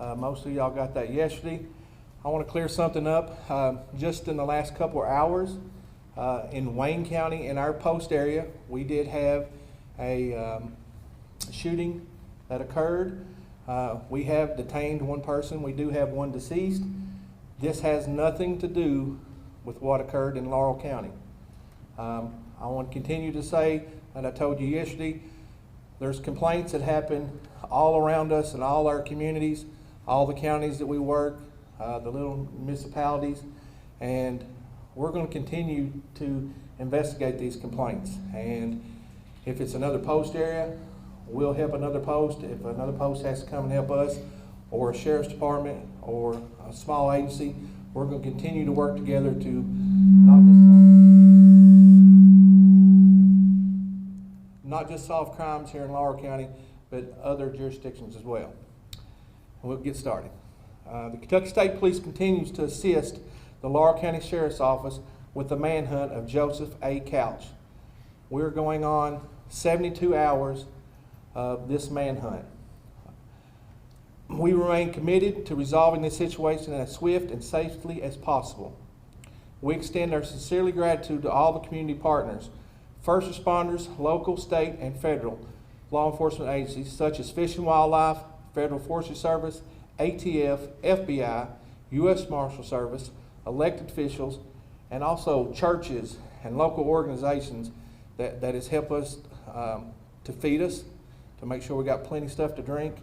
Most of y'all got that yesterday. I want to clear something up. Just in the last couple of hours, in Wayne County, in our post area, we did have a shooting that occurred. We have detained one person. We do have one deceased. This has nothing to do with what occurred in Laurel County. I want to continue to say, and I told you yesterday, there's complaints that happen all around us in all our communities, all the counties that we work, the little municipalities, and we're going to continue to investigate these complaints. And if it's another post area, we'll help another post. If another post has to come and help us, or a sheriff's department, or a small agency, we're going to continue to work together to not just solve crimes here in Laurel County, but other jurisdictions as well. We'll get started. The Kentucky State Police continues to assist the Laurel County Sheriff's Office with the manhunt of Joseph A. Couch. We're going on 72 hours of this manhunt. We remain committed to resolving this situation as swift and safely as possible. We extend our sincerely gratitude to all the community partners, first responders, local, state, and federal law enforcement agencies such as Fish and Wildlife, Federal Forestry Service, ATF, FBI, U.S. Marshal Service, elected officials, and also churches and local organizations that has helped us to feed us, to make sure we got plenty of stuff to drink,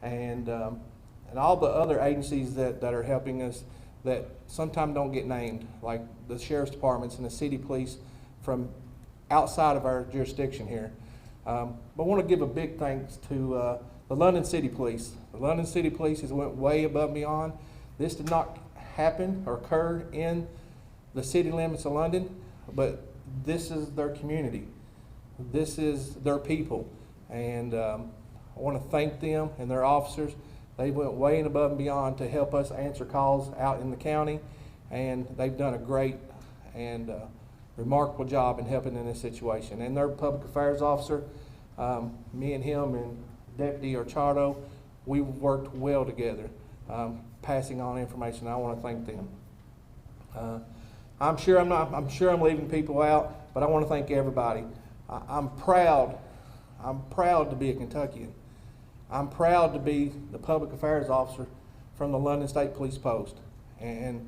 and all the other agencies that are helping us that sometimes don't get named, like the sheriff's departments and the city police from outside of our jurisdiction here. But I want to give a big thanks to the London City Police. The London City Police has went way above and beyond. This did not happen or occur in the city limits of London, but this is their community. This is their people. And I want to thank them and their officers. They went way and above and beyond to help us answer calls out in the county, and they've done a great and remarkable job in helping in this situation. And their public affairs officer, me and him and Deputy Orchardo, we worked well together, passing on information. I want to thank them. I'm sure I'm leaving people out, but I want to thank everybody. I'm proud to be a Kentuckian. I'm proud to be the public affairs officer from the London State Police Post, and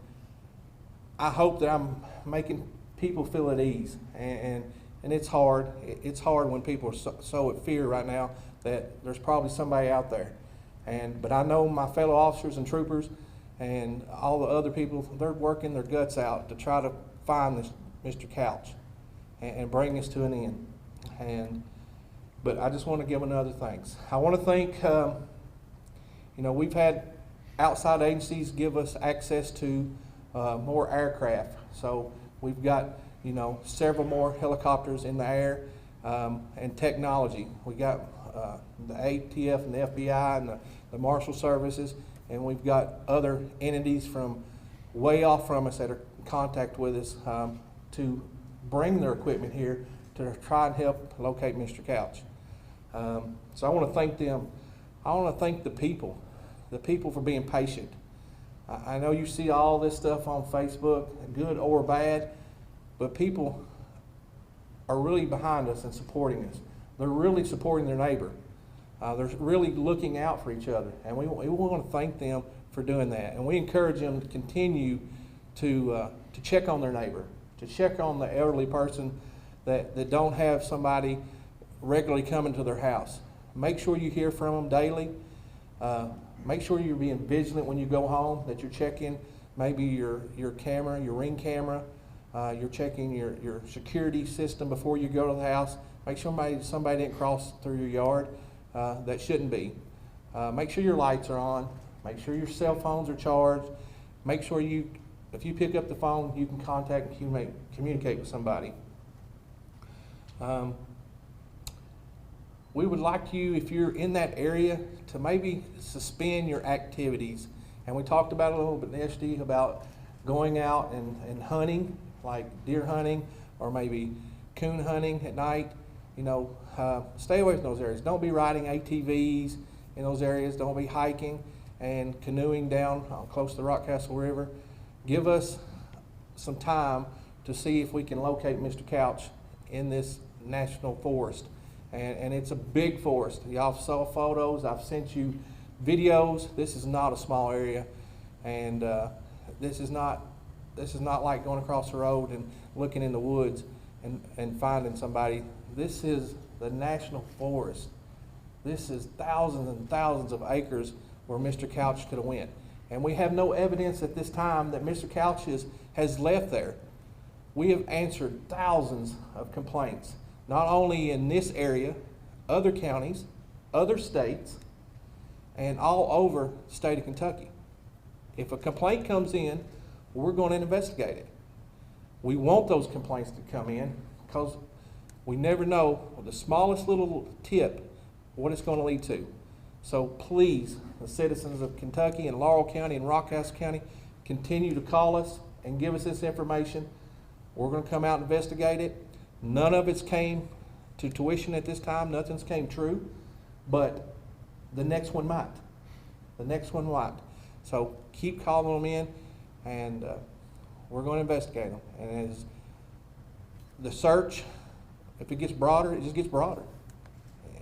I hope that I'm making people feel at ease. And it's hard. It's hard when people are so at fear right now that there's probably somebody out there. But I know my fellow officers and troopers and all the other people, they're working their guts out to try to find this Mr. Couch and bring this to an end. But I just want to give another thanks. I want to thank, we've had outside agencies give us access to more aircraft. So we've got, several more helicopters in the air and technology. We got the ATF and the FBI and the Marshal Services, and we've got other entities from way off from us that are in contact with us to bring their equipment here to try and help locate Mr. Couch. So I want to thank them. I want to thank the people for being patient. I know you see all this stuff on Facebook, good or bad, but people are really behind us and supporting us. They're really supporting their neighbor. They're really looking out for each other, and we want to thank them for doing that. And we encourage them to continue to check on their neighbor, to check on the elderly person that don't have somebody regularly coming to their house. Make sure you hear from them daily. Make sure you're being vigilant when you go home, that you're checking maybe your camera, your Ring camera. You're checking your security system before you go to the house. Make sure somebody didn't cross through your yard that shouldn't be. Make sure your lights are on. Make sure your cell phones are charged. Make sure if you pick up the phone, you can contact and communicate with somebody. We would like you, if you're in that area, to maybe suspend your activities. And we talked about it a little bit yesterday about going out and hunting, like deer hunting or maybe coon hunting at night. Stay away from those areas. Don't be riding ATVs in those areas. Don't be hiking. and canoeing down close to the Rockcastle River, give us some time to see if we can locate Mr. Couch in this national forest. And it's a big forest. Y'all saw photos. I've sent you videos. This is not a small area, and this is not like going across the road and looking in the woods and finding somebody. This is the national forest. This is thousands and thousands of acres where Mr. Couch could have went. And we have no evidence at this time that Mr. Couch has left there. We have answered thousands of complaints, not only in this area, other counties, other states, and all over the state of Kentucky. If a complaint comes in, we're going to investigate it. We want those complaints to come in because we never know the smallest little tip what it's going to lead to. So please, the citizens of Kentucky and Laurel County and Rockcastle County, continue to call us and give us this information. We're going to come out and investigate it. None of it's came to tuition at this time. Nothing's came true, but the next one might. The next one might. So keep calling them in, and we're going to investigate them. And as the search, if it gets broader, it just gets broader.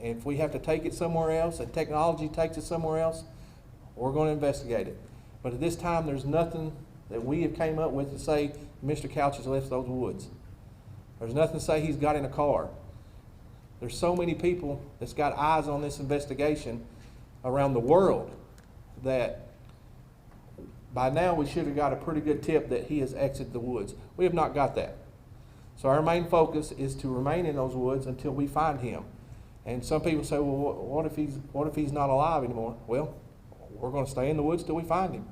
And if we have to take it somewhere else, and technology takes it somewhere else, we're going to investigate it. But at this time, there's nothing that we have came up with to say Mr. Couch has left those woods. There's nothing to say he's got in a car. There's so many people that's got eyes on this investigation around the world that by now we should have got a pretty good tip that he has exited the woods. We have not got that. So our main focus is to remain in those woods until we find him. And some people say, well, what if he's not alive anymore? Well, we're going to stay in the woods till we find him.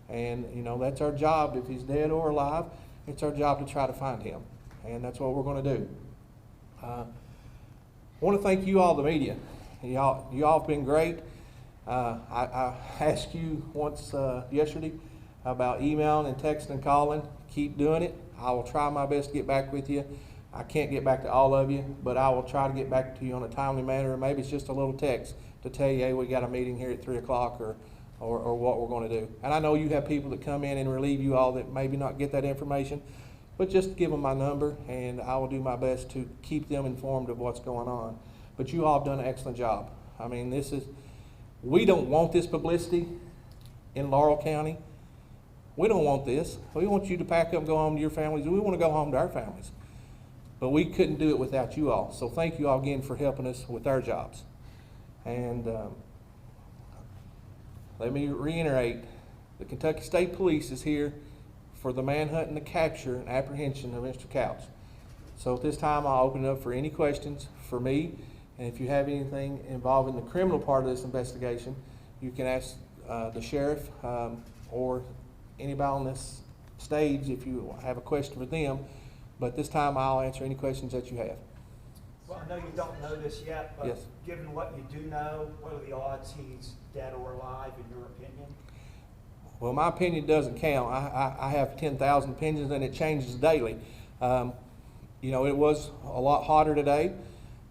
And, you know, that's our job. If he's dead or alive, it's our job to try to find him. And that's what we're going to do. I want to thank you all, the media. Y'all have been great. I asked you once yesterday about emailing and texting and calling. Keep doing it. I will try my best to get back with you. I can't get back to all of you, but I will try to get back to you on a timely manner. Maybe it's just a little text to tell you, hey, we got a meeting here at 3 o'clock or what we're going to do. And I know you have people that come in and relieve you all that maybe not get that information, but just give them my number, and I will do my best to keep them informed of what's going on. But you all have done an excellent job. I mean, we don't want this publicity in Laurel County. We don't want this. We want you to pack up and go home to your families. We want to go home to our families. But we couldn't do it without you all. So thank you all again for helping us with our jobs. And let me reiterate, the Kentucky State Police is here for the manhunt and the capture and apprehension of Mr. Couch. So at this time, I'll open it up for any questions for me. And if you have anything involving the criminal part of this investigation, you can ask the sheriff or anybody on this stage if you have a question for them. But this time, I'll answer any questions that you have. Well, I know you don't know this yet, but yes, given what you do know, what are the odds he's dead or alive, in your opinion? Well, my opinion doesn't count. I have 10,000 opinions, and it changes daily. You know, it was a lot hotter today.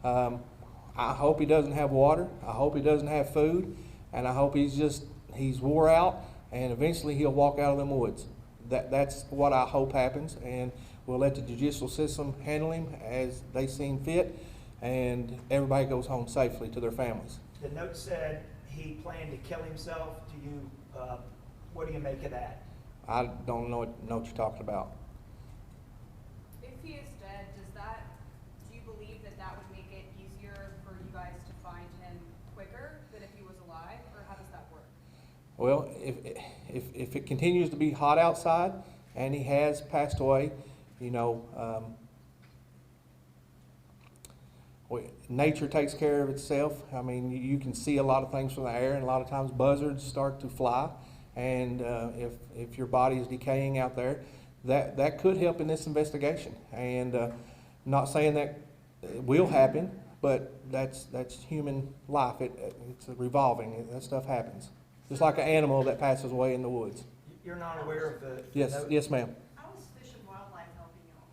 I hope he doesn't have water. I hope he doesn't have food. And I hope he's wore out, and eventually he'll walk out of them woods. That's what I hope happens. And we'll let the judicial system handle him as they seem fit, and everybody goes home safely to their families. The note said he planned to kill himself. What do you make of that? I don't know what you're talking about. If he is dead, do you believe that would make it easier for you guys to find him quicker than if he was alive, or how does that work? Well, if it continues to be hot outside and he has passed away, you know, nature takes care of itself. I mean, you can see a lot of things from the air, and a lot of times buzzards start to fly. And if your body is decaying out there, that could help in this investigation. And not saying that it will happen, but that's human life. It's revolving. That stuff happens. Just like an animal that passes away in the woods. You're not aware of the Yes, ma'am. How is Fish and Wildlife helping you all?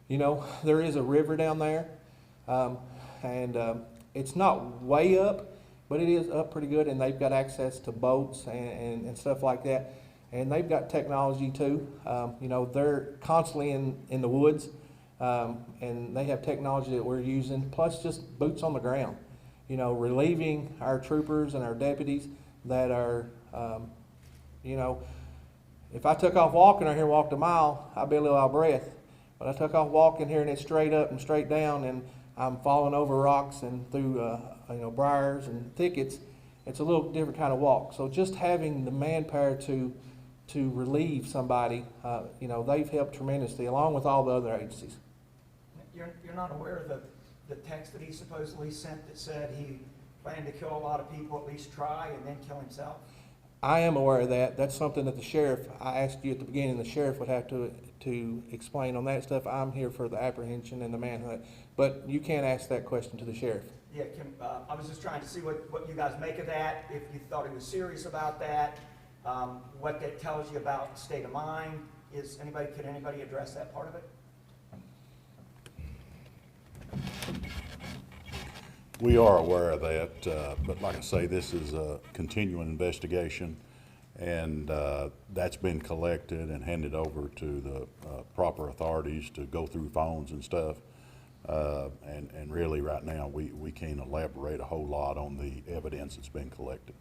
You know, there is a river down there, and it's not way up. but it is up pretty good, and they've got access to boats and stuff like that. And they've got technology too. You know, they're constantly in the woods, and they have technology that we're using, plus just boots on the ground. You know, relieving our troopers and our deputies that are, you know, if I took off walking or here and walked a mile, I'd be a little out of breath. But I took off walking here and it's straight up and straight down, and I'm falling over rocks and through, you know, briars and thickets. It's a little different kind of walk. So just having the manpower to relieve somebody, you know, they've helped tremendously, along with all the other agencies. You're not aware of the text that he supposedly sent that said he planned to kill a lot of people, at least try, and then kill himself? I am aware of that. That's something that the sheriff, I asked you at the beginning, the sheriff would have to explain on that stuff. I'm here for the apprehension and the manhunt, but you can't ask that question to the sheriff. Yeah, I was just trying to see what you guys make of that, if you thought he was serious about that, what that tells you about state of mind. Can anybody address that part of it? We are aware of that, but like I say, this is a continuing investigation, and that's been collected and handed over to the proper authorities to go through phones and stuff. And really right now, we can't elaborate a whole lot on the evidence that's been collected.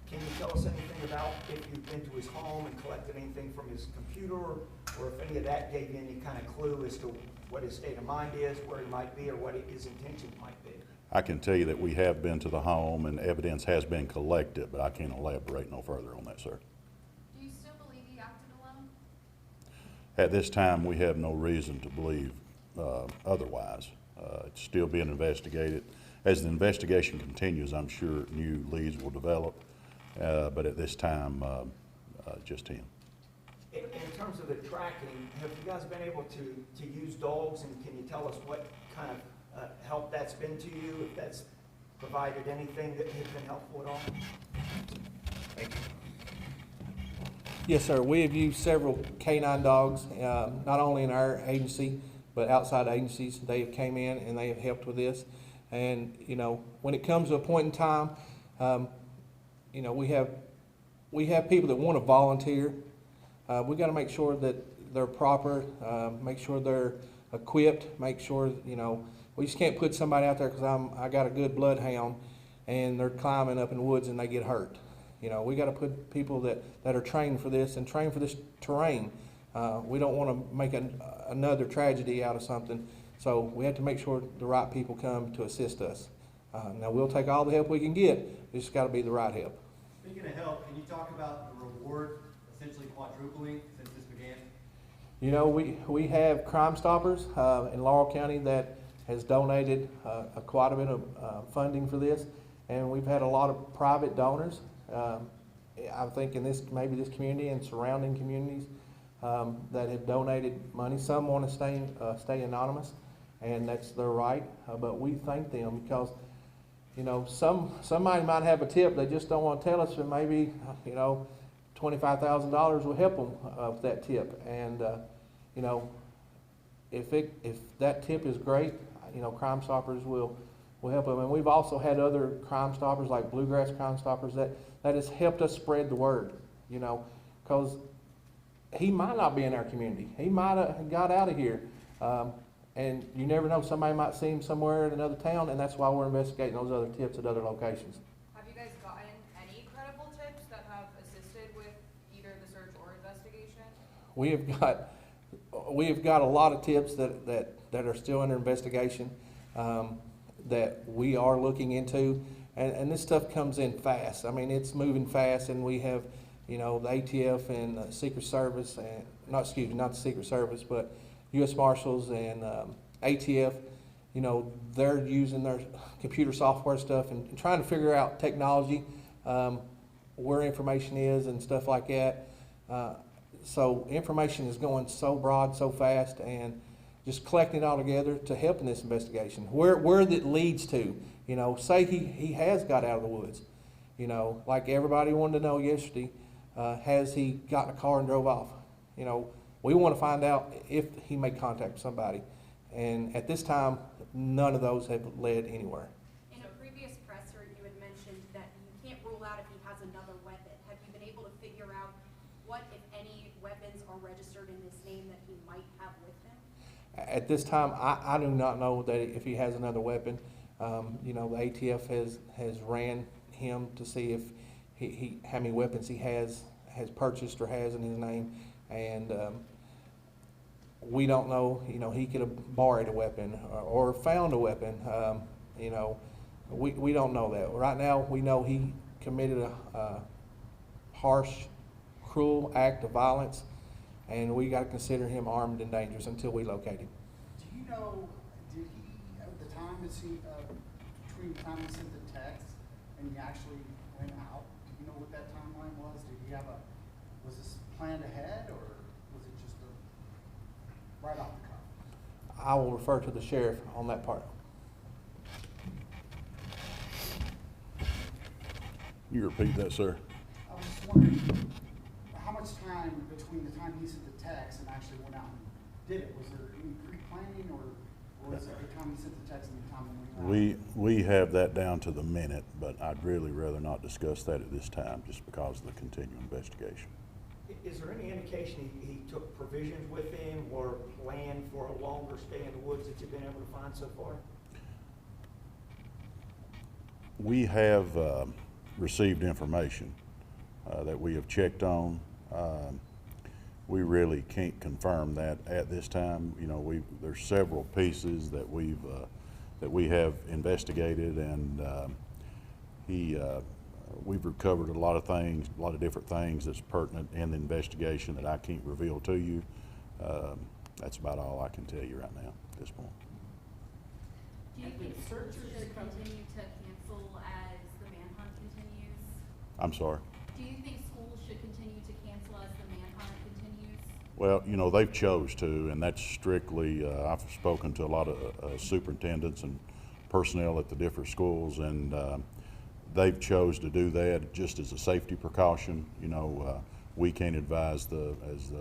Can you tell us anything about if you've been to his home and collected anything from his computer, or if any of that gave you any kind of clue as to what his state of mind is, where he might be, or what his intentions might be? I can tell you that we have been to the home and evidence has been collected, but I can't elaborate no further on that, sir. Do you still believe he acted alone? At this time, we have no reason to believe otherwise. It's still being investigated. As the investigation continues, I'm sure new leads will develop, but at this time, just him. In terms of the tracking, have you guys been able to use dogs, and can you tell us what kind of help that's been to you, if that's provided anything that has been helpful at all? Thank you. Yes, sir. We have used several canine dogs, not only in our agency, but outside agencies. They have came in and they have helped with this. And, you know, when it comes to a point in time, you know, we have people that want to volunteer. We got to make sure that they're proper, make sure they're equipped, make sure, you know, we just can't put somebody out there because I got a good bloodhound and they're climbing up in the woods and they get hurt. You know, we got to put people that are trained for this and trained for this terrain. We don't want to make another tragedy out of something, so we have to make sure the right people come to assist us. Now, we'll take all the help we can get. It's just got to be the right help. Speaking of help, can you talk about the reward essentially quadrupling since this began? You know, we have Crime Stoppers in Laurel County that has donated quite a bit of funding for this, and we've had a lot of private donors. I think in maybe this community and surrounding communities that have donated money. Some want to stay anonymous, and that's their right. But we thank them because, you know, somebody might have a tip they just don't want to tell us, and maybe, you know, $25,000 will help them with that tip. And you know, if that tip is great, you know, Crime Stoppers will help them. And we've also had other Crime Stoppers like Bluegrass Crime Stoppers that has helped us spread the word. You know, because he might not be in our community. He might have got out of here. And you never know, somebody might see him somewhere in another town, and that's why we're investigating those other tips at other locations. Have you guys gotten any credible tips that have assisted with either the search or investigation? We have got a lot of tips that are still under investigation that we are looking into, and this stuff comes in fast. I mean, it's moving fast, and we have, you know, the ATF and the Secret Service, and not the Secret Service, but U.S. Marshals and ATF. You know, they're using their computer software stuff and trying to figure out technology, where information is and stuff like that. So information is going so broad, so fast, and just collecting it all together to help in this investigation. Where that leads to, you know, say he has got out of the woods, you know, like everybody wanted to know yesterday, has he got in a car and drove off? You know, we want to find out if he made contact with somebody. And at this time, none of those have led anywhere. In a previous presser, you had or registered in his name that he might have with him? At this time, I do not know that if he has another weapon. You know, the ATF has ran him to see if how many weapons he has purchased or has in his name, and we don't know. You know, he could have borrowed a weapon or found a weapon. You know, we don't know that. Right now, we know he committed a harsh, cruel act of violence, and we got to consider him armed and dangerous until we locate him. Do you know, did he, at the time, between the time he sent the text and he actually went out, do you know what that timeline was? Did he was this planned ahead, or was it just right off the cuff? I will refer to the sheriff on that part. You repeat that, sir? I was just wondering, how much time between the time he sent the text and actually went out and did it? Was there any pre-planning, or was it the time he sent the text and the time when he went out? We have that down to the minute, but I'd really rather not discuss that at this time, just because of the continuing investigation. Is there any indication he took provisions with him or planned for a longer stay in the woods that you've been able to find so far? We have received information that we have checked on. We really can't confirm that at this time. You know, there's several pieces that we have investigated, and we've recovered a lot of things, a lot of different things that's pertinent in the investigation that I can't reveal to you. That's about all I can tell you right now at this point. Do you think schools should continue to cancel as the manhunt continues? I'm sorry? Do you think schools should continue to cancel as the manhunt continues? Well, you know, they've chose to, and that's strictly, I've spoken to a lot of superintendents and personnel at the different schools, and they've chose to do that just as a safety precaution. You know, we can't advise as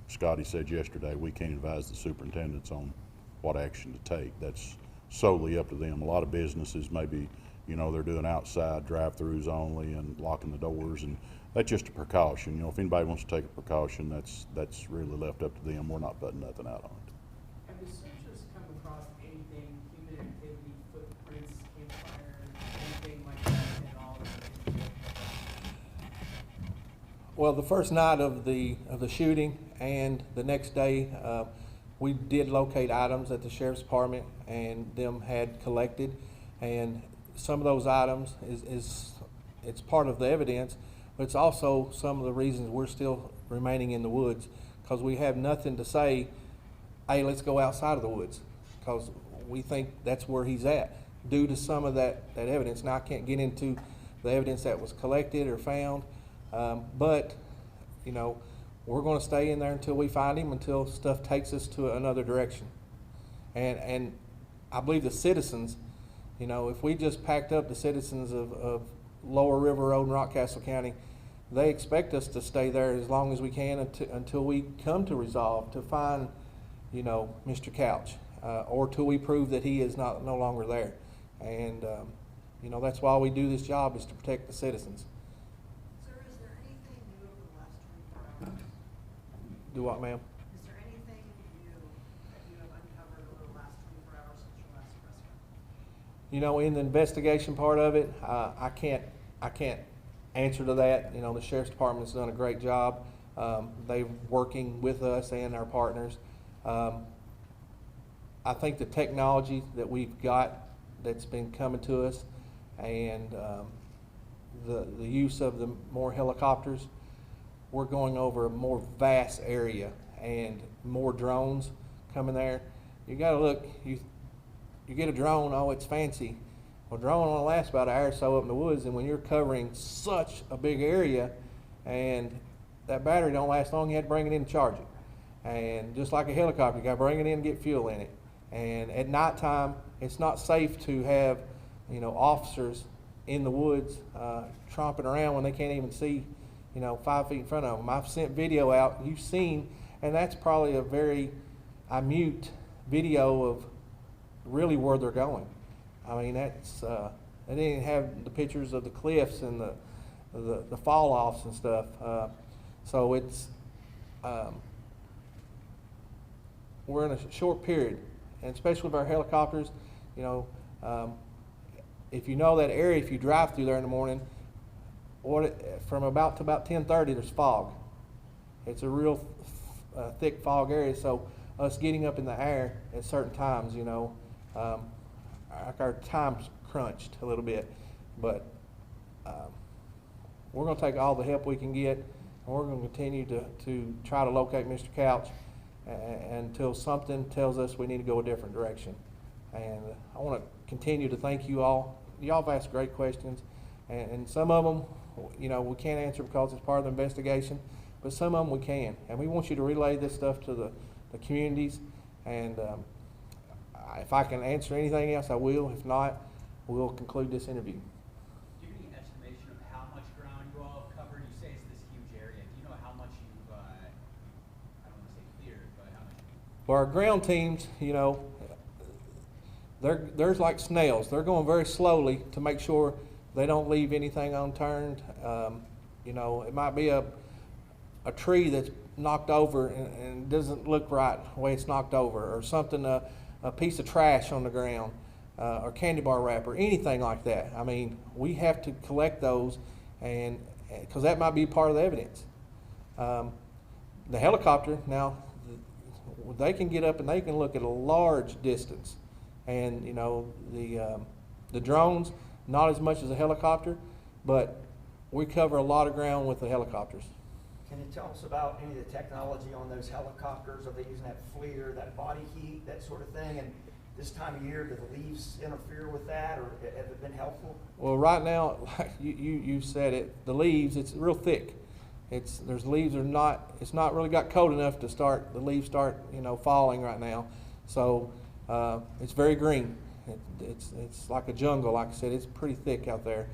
Scotty said yesterday, we can't advise the superintendents on what action to take. That's solely up to them. A lot of businesses maybe, you know, they're doing outside drive-throughs only and locking the doors, and that's just a precaution. You know, if anybody wants to take a precaution, that's really left up to them. We're not putting nothing out on it. Have the searchers come across anything, human activity, footprints, campfire, anything like that at all? Well, the first night of the shooting and the next day, we did locate items that the sheriff's department and them had collected, and some of those items it's part of the evidence, but it's also some of the reasons we're still remaining in the woods, because we have nothing to say, hey, let's go outside of the woods, because we think that's where he's at due to some of that evidence. Now, I can't get into the evidence that was collected or found, but you know, we're going to stay in there until we find him, until stuff takes us to another direction. And I believe the citizens, you know, if we just packed up the citizens of Lower River Road in Rockcastle County, they expect us to stay there as long as we can until we come to resolve to find, you know, Mr. Couch, or till we prove that he is no longer there. And you know, that's why we do this job, is to protect the citizens. Sir, is there anything new over the last 24 hours? Do what, ma'am? Is there anything new that you have uncovered over the last 24 hours since your last press conference? You know, in the investigation part of it, I can't answer to that. You know, the sheriff's department's done a great job. They're working with us and our partners. I think the technology that we've got that's been coming to us, and the use of the more helicopters, we're going over a more vast area and more drones coming there. You got to look. You get a drone, oh, it's fancy. Well, drone only lasts about an hour or so up in the woods, and when you're covering such a big area, and that battery don't last long, you have to bring it in and charge it. And just like a helicopter, you got to bring it in and get fuel in it. And at nighttime, it's not safe to have, you know, officers in the woods tromping around when they can't even see, you know, 5 feet in front of them. I've sent video out, you've seen, and that's probably a very minute video of really where they're going. I mean, that's they didn't have the pictures of the cliffs and the fall offs and stuff. So it's we're in a short period, and especially with our helicopters, you know, if you know that area, if you drive through there in the morning, from about to about 10:30, there's fog. It's a real thick fog area, so us getting up in the air at certain times, you know, our time's crunched a little bit, but we're going to take all the help we can get, and we're going to continue to try to locate Mr. Couch until something tells us we need to go a different direction. And I want to continue to thank you all. Y'all have asked great questions, and some of them, you know, we can't answer because it's part of the investigation, but some of them we can. And we want you to relay this stuff to the communities, and if I can answer anything else, I will. If not, we'll conclude this interview. Do you have any estimation of how much ground you all have covered? You say it's this huge area. Do you know how much you've, I don't want to say cleared, but how much? For our ground teams, you know, there's like snails. They're going very slowly to make sure they don't leave anything unturned. You know, it might be a tree that's knocked over and doesn't look right the way it's knocked over, or something, a piece of trash on the ground, or candy bar wrapper, anything like that. I mean, we have to collect those, and because that might be part of the evidence. The helicopter, now, they can get up and they can look at a large distance, and you know, the drones, not as much as a helicopter, but we cover a lot of ground with the helicopters. Can you tell us about any of the technology on those helicopters? Are they using that FLIR, that body heat, that sort of thing? And this time of year, do the leaves interfere with that, or have it been helpful? Well, right now, like you said it, the leaves, it's real thick. There's leaves are not, it's not really got cold enough to start, the leaves start, you know, falling right now. So it's very green. It's like a jungle, like I said, it's pretty thick out there.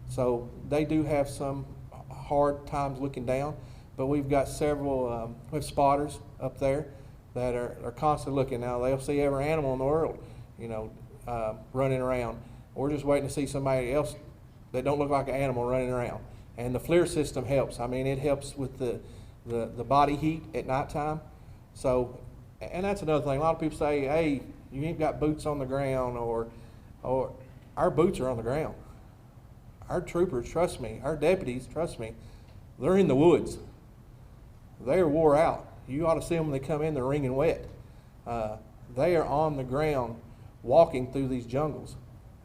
So they do have some hard times looking down, but we've got several, we have spotters up there that are constantly looking. Now they'll see every animal in the world, you know, running around. We're just waiting to see somebody else that don't look like an animal running around. And the FLIR system helps. I mean, it helps with the body heat at nighttime. So, and that's another thing. A lot of people say, hey, you ain't got boots on the ground, or our boots are on the ground. Our troopers, trust me, our deputies, trust me, they're in the woods. They're wore out. You ought to see them when they come in, they're wringing wet. They are on the ground walking through these jungles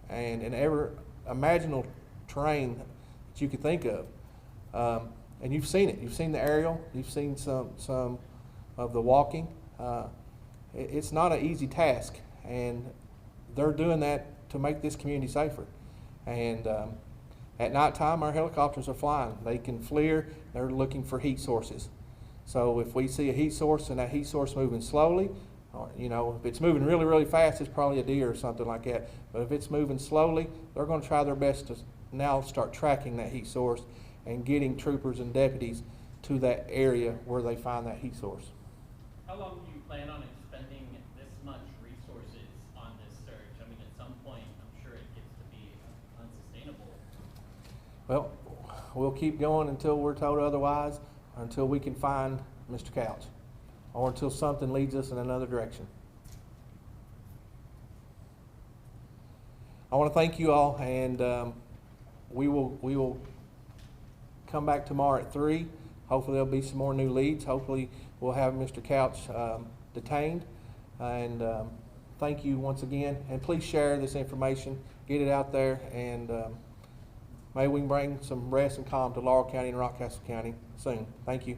and in every imaginable terrain that you could think of. And you've seen it. You've seen the aerial. You've seen some of the walking. It's not an easy task, and they're doing that to make this community safer. And at nighttime, our helicopters are flying. They can FLIR. They're looking for heat sources. So if we see a heat source and that heat source moving slowly, or, you know, if it's moving really, really fast, it's probably a deer or something like that. But if it's moving slowly, they're going to try their best to now start tracking that heat source and getting troopers and deputies to that area where they find that heat source. How long do you plan on expending this much resources on this search? I mean, at some point, I'm sure it gets to be unsustainable. Well, we'll keep going until we're told otherwise, or until we can find Mr. Couch, or until something leads us in another direction. I want to thank you all, and we will come back tomorrow at 3. Hopefully there'll be some more new leads. Hopefully we'll have Mr. Couch detained. And thank you once again. And please share this information, get it out there, and maybe we can bring some rest and calm to Laurel County and Rockcastle County soon. Thank you.